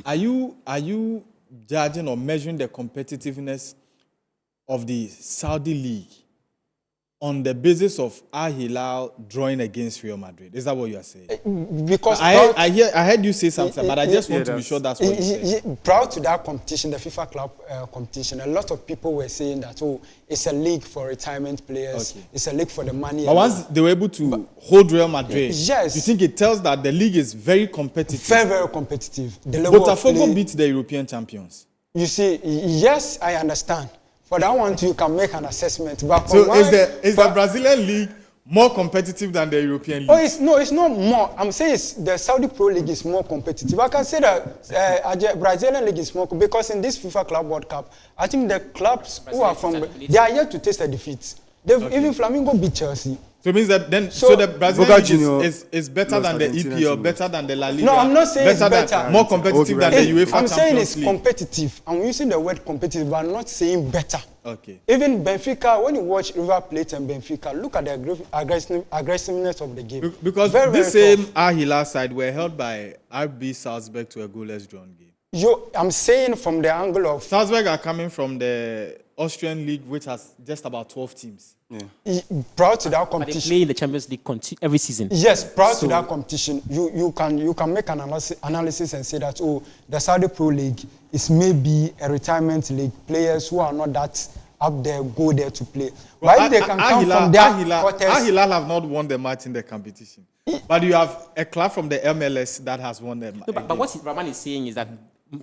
Are you judging or measuring the competitiveness of the Saudi League on the basis of Al Hilal drawing against Real Madrid? Is that what you are saying? Because I heard you say something, but I just want to be sure that's what you said. Prior to that competition, the FIFA club competition, a lot of people were saying that, it's a league for retirement players, it's a league for the money. But once they were able to hold Real Madrid, yes, you think it tells that the league is very competitive? Very, very competitive. The level Botafogo beat the European champions. You see, yes, I understand. For that one, you can make an assessment. But so is the Brazilian league more competitive than the European league? It's not more. I'm saying the Saudi Pro League is more competitive. I can say that Brazilian league is more, because in this FIFA Club World Cup, I think the clubs who are from, they are yet to taste the defeats. Even Flamengo beat Chelsea. So it means that then, so the Brazilian league is better than the EPL, better than the La Liga. No, I'm not saying it's better. More competitive than the UEFA Champions League. I'm saying it's competitive. I'm using the word competitive, but I'm not saying better. Okay. Even Benfica, when you watch River Plate and Benfica, look at the aggressiveness of the game. Because this same Al Hilal side were held by RB Salzburg to a goalless drawn game. I'm saying from the angle of... Salzburg are coming from the Austrian league, which has just about 12 teams. Yeah. Prior to that competition... But they play in the Champions League every season. Yes, prior to that competition, you can make an analysis and say that, the Saudi Pro League is maybe a retirement league. Players who are not that up there go there to play. Well, but if they can come from their Al Hilal have not won the match in the competition. But you have a club from the MLS that has won the match. No, but what Rahman is saying is that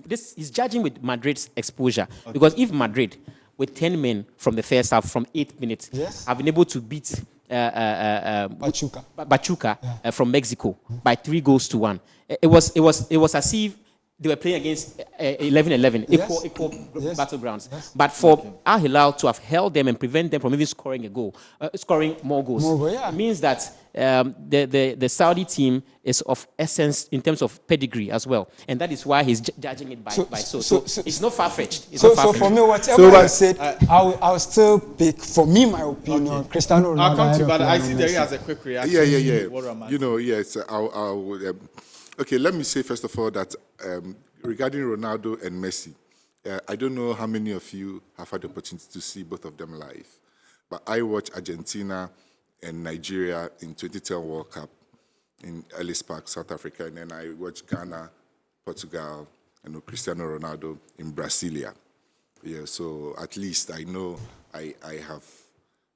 this is judging with Madrid's exposure. Okay. Because if Madrid, with 10 men from the first half, from 8 minutes, have been able to beat Pachuca from Mexico by 3-1, it was as if they were playing against 11-11, equal battlegrounds. Yes. But for Al Hilal to have held them and prevent them from even scoring a goal, scoring more goals, it means that the Saudi team is of essence in terms of pedigree as well. And that is why he's judging it by so it's not far-fetched. So for me, whatever you said, I'll still pick, for me, my opinion, Cristiano Ronaldo. I'll come to you, but I see Derry has a quick reaction. Okay, let me say first of all that regarding Ronaldo and Messi, I don't know how many of you have had the opportunity to see both of them live, but I watched Argentina and Nigeria in 2010 World Cup in Ellis Park, South Africa, and then I watched Ghana, Portugal, and Cristiano Ronaldo in Brasilia. Yeah, so at least I know I have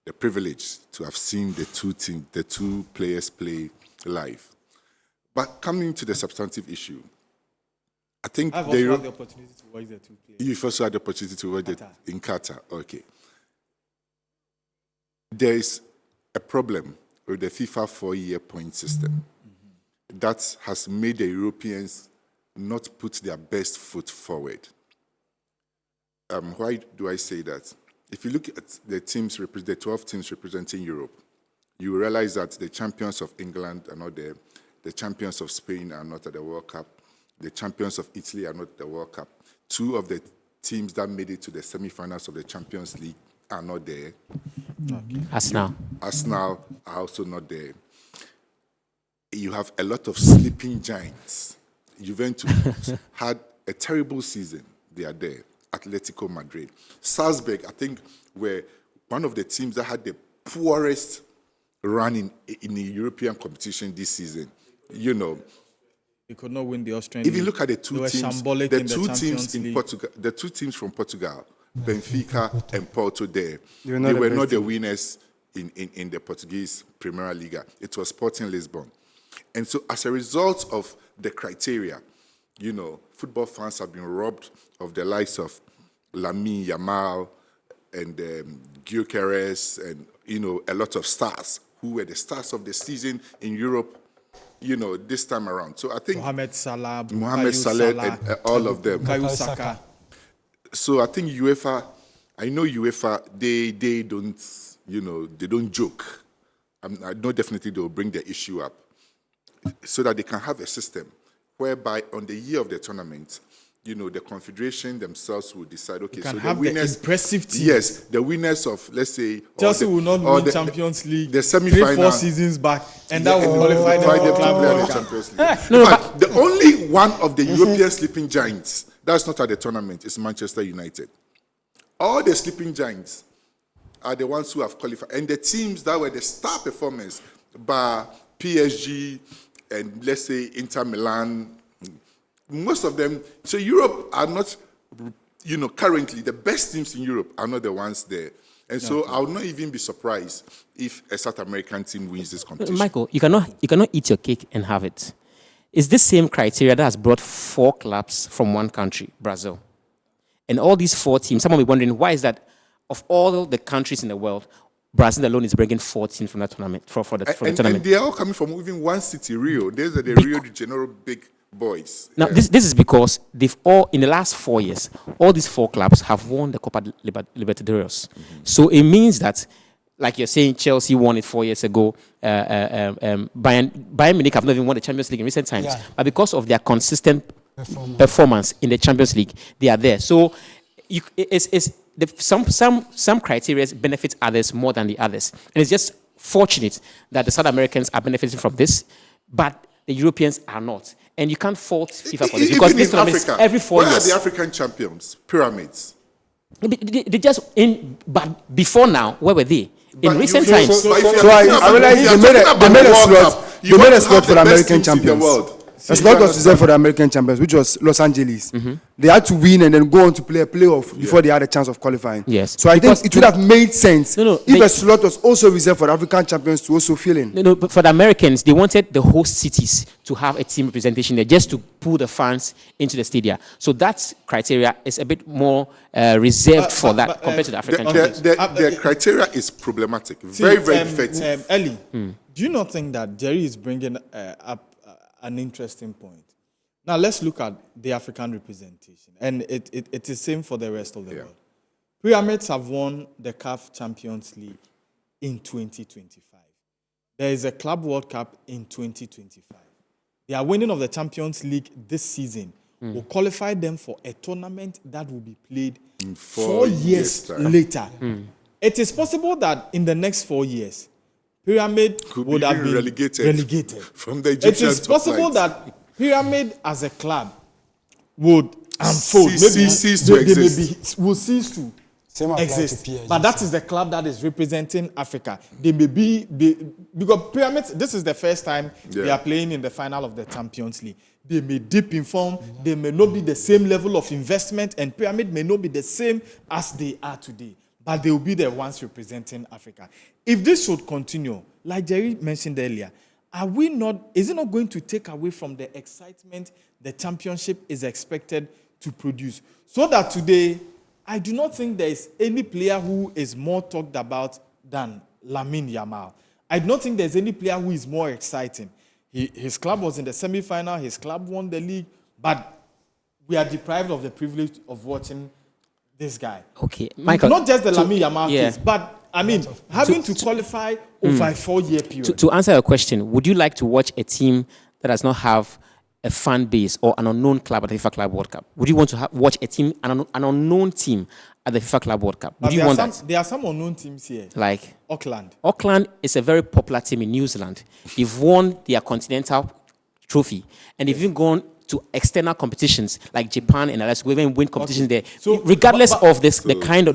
the privilege to have seen the two players play live. But coming to the substantive issue, I think I've also had the opportunity to watch the two players. You've also had the opportunity to watch it in Qatar. Okay. There is a problem with the FIFA 4-year point system that has made the Europeans not put their best foot forward. Why do I say that? If you look at the 12 teams representing Europe, you realize that the champions of England are not there. The champions of Spain are not at the World Cup. The champions of Italy are not at the World Cup. 2 of the teams that made it to the semi-finals of the Champions League are not there. Okay. Arsenal are also not there. You have a lot of sleeping giants. Juventus had a terrible season. They are there. Atletico Madrid. Salzburg, I think, were one of the teams that had the poorest run in the European competition this season. You know, they could not win the Austrian. If you look at the two teams in Portugal, the 2 teams from Portugal, Benfica and Porto, they were not the winners in the Portuguese Primeira Liga. It was Sporting Lisbon, and so as a result of the criteria, you know, football fans have been robbed of the likes of Lamine Yamal and Gyökeres and a lot of stars who were the stars of the season in Europe, this time around. So I think Mohamed Salah, and all of them. Saka. So I think UEFA, they don't joke. I know definitely they will bring the issue up so that they can have a system whereby on the year of the tournament, the confederation themselves will decide, okay, can so have the winners, the impressive teams. yes, the winners of, let's say, Chelsea will not win Champions League the semi-final, 3-4 seasons back, and that will qualify them for Club World Cup. Champions League. In fact, the only one of the European sleeping giants that's not at the tournament is Manchester United. All the sleeping giants are the ones who have qualified, and the teams that were the star performers, by PSG and let's say Inter Milan. Most of them, so Europe are not, currently the best teams in Europe are not the ones there. And so I would not even be surprised if a South American team wins this competition. Michael, you cannot eat your cake and have it. It's this same criteria that has brought 4 clubs from one country, Brazil. And all these 4 teams, someone will be wondering, why is that of all the countries in the world, Brazil alone is bringing 4 teams from that tournament, for the tournament. And they are all coming from even one city, Rio. There's the Rio de Janeiro big boys. Now, this is because they've all, in the last 4 years, all these 4 clubs have won the Copa Libertadores. So it means that, like you're saying, Chelsea won it 4 years ago. Bayern Munich have not even won the Champions League in recent times. Yeah. But because of their consistent performance in the Champions League, they are there. So some criteria benefit others more than the others. And it's just fortunate that the South Americans are benefiting from this, but the Europeans are not. And you can't fault FIFA for this, because this tournament is every 4 years. Where are the African champions? Pyramids. They just but before now, where were they? In recent times. So I realize they made a slot for the American champions. A slot was reserved for the American champions, which was Los Angeles. They had to win and then go on to play a playoff before they had a chance of qualifying. Yes. So I think it would have made sense if a slot was also reserved for the African champions to also fill in. No, but for the Americans, they wanted the host cities to have a team representation there, just to pull the fans into the stadium. So that criteria is a bit more reserved for that compared to the African champions. The criteria is problematic, very effective. Ellie, do you not think that Jerry is bringing up an interesting point? Now let's look at the African representation, and it is the same for the rest of the world. Pyramids have won the CAF Champions League in 2025. There is a Club World Cup in 2025. Their winning of the Champions League this season will qualify them for a tournament that will be played 4 years later. It is possible that in the next 4 years, Pyramid would have been relegated from the Egyptian. It is possible that Pyramid as a club would unfold. Maybe will cease to exist. But that is the club that is representing Africa. They may be because Pyramids, this is the first time they are playing in the final of the Champions League. They may dip in form. They may not be the same level of investment, and Pyramid may not be the same as they are today. But they will be the ones representing Africa. If this should continue, like Jerry mentioned earlier, is it not going to take away from the excitement the championship is expected to produce? So that today, I do not think there is any player who is more talked about than Lamine Yamal. I do not think there's any player who is more exciting. His club was in the semi-final, his club won the league, but we are deprived of the privilege of watching this guy. Okay, Michael. Not just the Lamine Yamal case, but I mean, having to qualify over a 4-year period. To answer your question, would you like to watch a team that does not have a fan base or an unknown club at the FIFA Club World Cup? Would you want to watch a team, an unknown team at the FIFA Club World Cup? Would you want that? There are some unknown teams here. Like Auckland. Auckland is a very popular team in New Zealand. They've won their continental trophy, and they've even gone to external competitions like Japan and others. We even win competitions there. So, regardless of this, the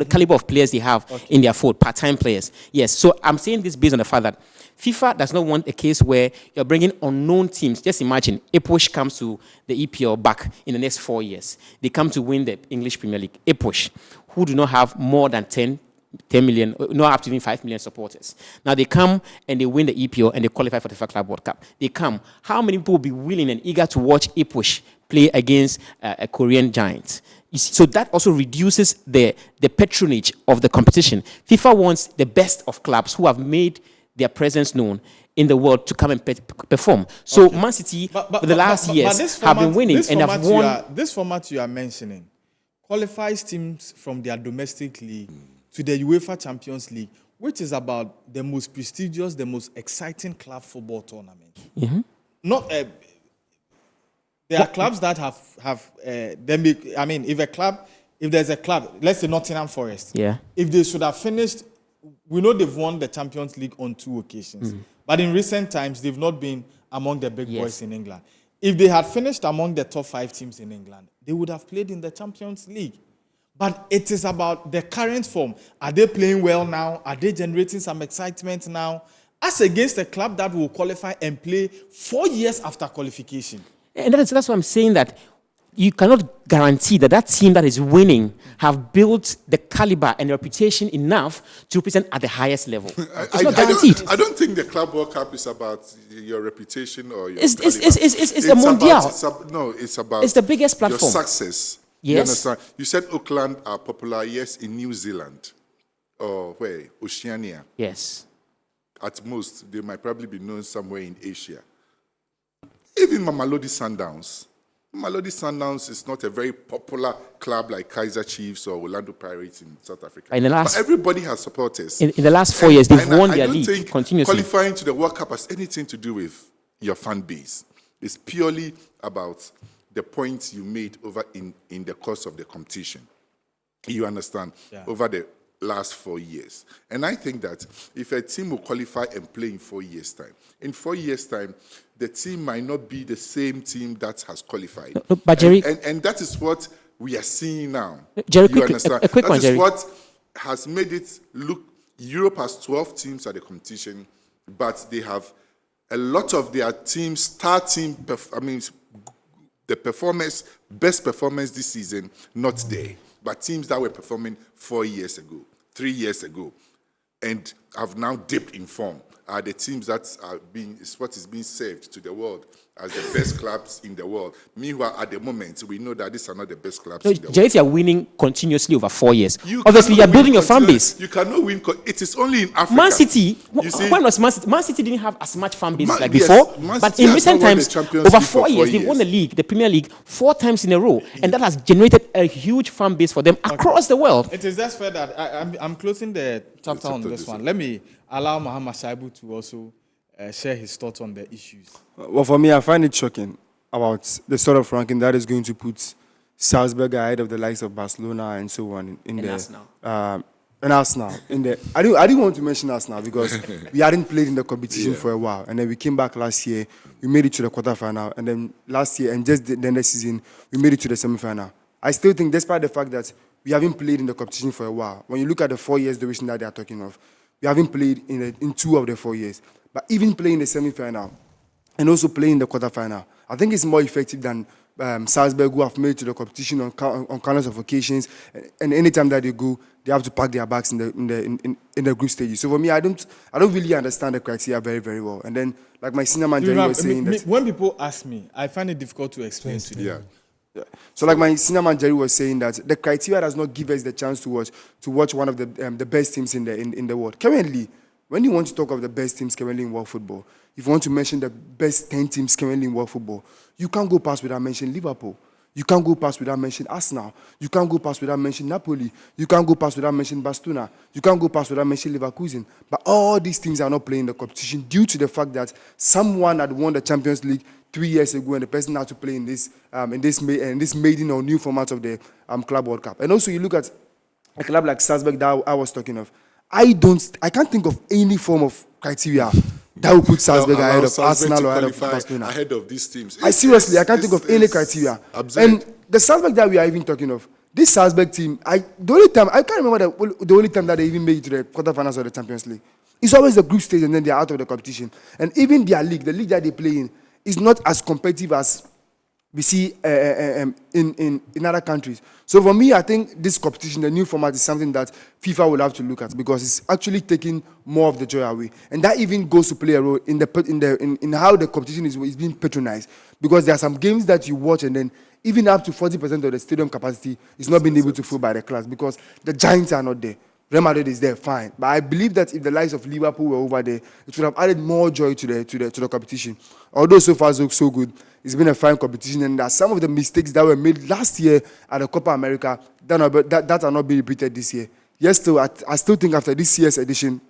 caliber of players they have in their fold, part-time players. Yes. So I'm saying this based on the fact that FIFA does not want a case where you're bringing unknown teams. Just imagine Ipswich comes to the EPL back in the next 4 years. They come to win the English Premier League. Ipswich, who do not have more than 10 million, not up to even 5 million supporters. Now they come and they win the EPL and they qualify for the FIFA Club World Cup. They come. How many people will be willing and eager to watch Ipswich play against a Korean giant? So that also reduces the patronage of the competition. FIFA wants the best of clubs who have made their presence known in the world to come and perform. So Man City, for the last years, have been winning and have won. This format you are mentioning qualifies teams from their domestic league to the UEFA Champions League, which is about the most prestigious, the most exciting club football tournament. Not There are clubs that have if there's a club, let's say Nottingham Forest, Yeah. if they should have finished, we know they've won the Champions League on 2 occasions, but in recent times they've not been among the big boys in England. If they had finished among the top 5 teams in England, they would have played in the Champions League. But it is about the current form. Are they playing well now? Are they generating some excitement now? As against a club that will qualify and play 4 years after qualification. And that's why I'm saying that you cannot guarantee that team that is winning have built the caliber and reputation enough to represent at the highest level. It's not guaranteed. I don't think the Club World Cup is about your reputation or your It's caliber. a mondial. It's about It's the biggest platform. your success. Yes. You understand? You said Auckland are popular, yes, in New Zealand. Or where? Oceania. Yes. At most, they might probably be known somewhere in Asia. Even Mamelodi Sundowns. Mamelodi Sundowns is not a very popular club like Kaizer Chiefs or Orlando Pirates in South Africa. But everybody has supporters. In the last 4 years, they've won their league think continuously. Qualifying to the World Cup has anything to do with your fan base. It's purely about the points you made over in the course of the competition. You understand? Yeah. Over the last 4 years. And I think that if a team will qualify and play in 4 years' time, in 4 years' time, the team might not be the same team that has qualified. No, but Jerry, and that is what we are seeing now. Jerry, you understand? A quick one, Jerry. That is what has made it look. Europe has 12 teams at the competition, but they have a lot of their teams, the performers, best performance this season, not there. But teams that were performing 4 years ago, 3 years ago, and have now dipped in form are the teams that is what is being served to the world as the best clubs in the world. Meanwhile, at the moment, we know that these are not the best clubs in the world. Jay, if you're winning continuously over 4 years, obviously you're building your fan base. You cannot win. It is only in Africa. Man City, when was Man City? Man City didn't have as much fan base like before. But in recent times, over 4 years, they've won the league, the Premier League, 4 times in a row. And that has generated a huge fan base for them across the world. It is just fair that I'm closing the chapter on this one. Let me allow Muhammad Shaibu to also share his thoughts on the issues. Well, for me, I find it shocking about the sort of ranking that is going to put Salzburg ahead of the likes of Barcelona and so on in Arsenal. And Arsenal. I didn't want to mention Arsenal because we hadn't played in the competition for a while, and then we came back last year. We made it to the quarterfinal, and then last year and just the next season we made it to the semifinal. I still think, despite the fact that we haven't played in the competition for a while, when you look at the 4 years duration that they are talking of, we haven't played in 2 of the 4 years. But even playing the semi-final and also playing the quarterfinal, I think it's more effective than Salzburg, who have made it to the competition on countless of occasions. And anytime that they go, they have to pack their bags in the group stages. So for me, I don't really understand the criteria very, very well. And then, like my senior man Jerry was saying, that when people ask me, I find it difficult to explain to them. Yeah. So like my senior man Jerry was saying, that the criteria does not give us the chance to watch one of the best teams in the world. Currently, when you want to talk of the best teams currently in world football, if you want to mention the best 10 teams currently in world football, you can't go past without mentioning Liverpool. You can't go past without mentioning Arsenal. You can't go past without mentioning Napoli. You can't go past without mentioning Barcelona. You can't go past without mentioning Leverkusen. But all these teams are not playing the competition due to the fact that someone had won the Champions League 3 years ago, and the person had to play in this maiden or new format of the Club World Cup. And also, you look at a club like Salzburg that I was talking of. I can't think of any form of criteria that would put Salzburg ahead of Arsenal or ahead of Barcelona. Ahead of these teams. I can't think of any criteria. Absurd. And the Salzburg that we are even talking of, this Salzburg team, I can't remember the only time that they even made it to the quarterfinals of the Champions League. It's always the group stage and then they're out of the competition. And even their league, the league that they play in, is not as competitive as we see in other countries. So for me, I think this competition, the new format, is something that FIFA will have to look at because it's actually taking more of the joy away, and that even goes to play a role in how the competition is being patronized. Because there are some games that you watch and then even up to 40% of the stadium capacity is not being able to fill by the class because the giants are not there. Real Madrid is there, fine. But I believe that if the likes of Liverpool were over there, it would have added more joy to the competition. Although so far so good, it's been a fine competition, and there are some of the mistakes that were made last year at the Copa America that are not being repeated this year. Yes, still, I still think after this year's edition,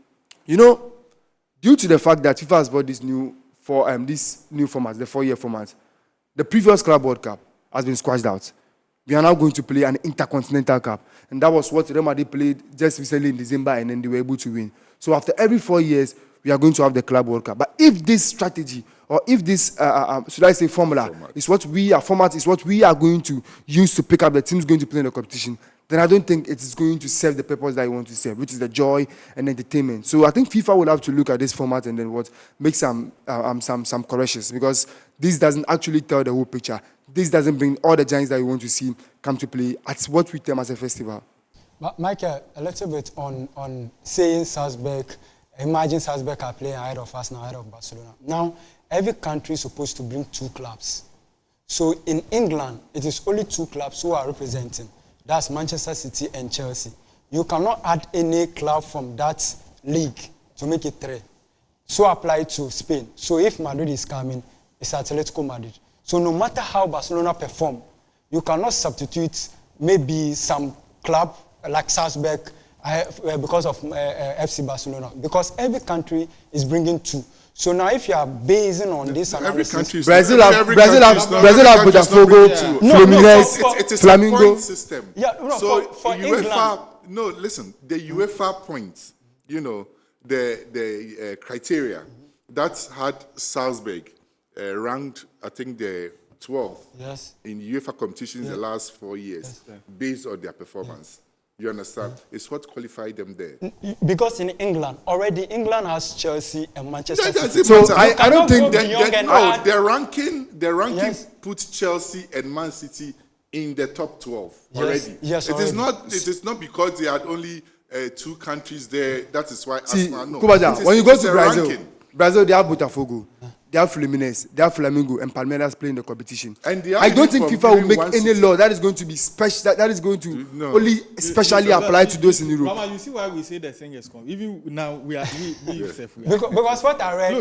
due to the fact that FIFA has brought this new format, the 4-year format, The previous Club World Cup has been squashed out. We are now going to play an Intercontinental Cup. And that was what Real Madrid played just recently in December, and then they were able to win. So after every 4 years, we are going to have the Club World Cup. But if this strategy, or if this, should I say formula, is what we are, format is what we are going to use to pick up the teams going to play in the competition, then I don't think it is going to serve the purpose that you want to serve, which is the joy and entertainment. So I think FIFA will have to look at this format and then make some corrections, because this doesn't actually tell the whole picture. This doesn't bring all the giants that you want to see come to play at what we term as a festival. Michael, a little bit on saying Salzburg, imagine Salzburg are playing ahead of us now, ahead of Barcelona. Now, every country is supposed to bring 2 clubs. So in England, it is only 2 clubs who are representing. That's Manchester City and Chelsea. You cannot add any club from that league to make it 3. So apply to Spain. So if Madrid is coming, it's Atletico Madrid. So no matter how Barcelona perform, you cannot substitute maybe some club like Salzburg because of FC Barcelona. Because every country is bringing 2. So now, if you are basing on this analysis, Brazil have Botafogo, Fluminense, it's a Flamengo point system. Yeah, no, so for UEFA, no, listen, the UEFA points, you know, the criteria that had Salzburg ranked, I think, the 12th in UEFA competitions the last 4 years, based on their performance. You understand? It's what qualified them there. Because in England, already England has Chelsea and Manchester City. So I don't think the ranking puts Chelsea and Man City in the top 12 already. Yes, it is not because they had only 2 countries there. That is why. See, Kubaja, when you go to Brazil, they have Botafogo. They have Fluminense, they have Flamengo, and Palmeiras playing the competition. And I don't think FIFA will make any law that is going to be special. That is going to only specially apply to those in Europe. Mama, you see why we say the thing is come. Even now, we are. Because what I read.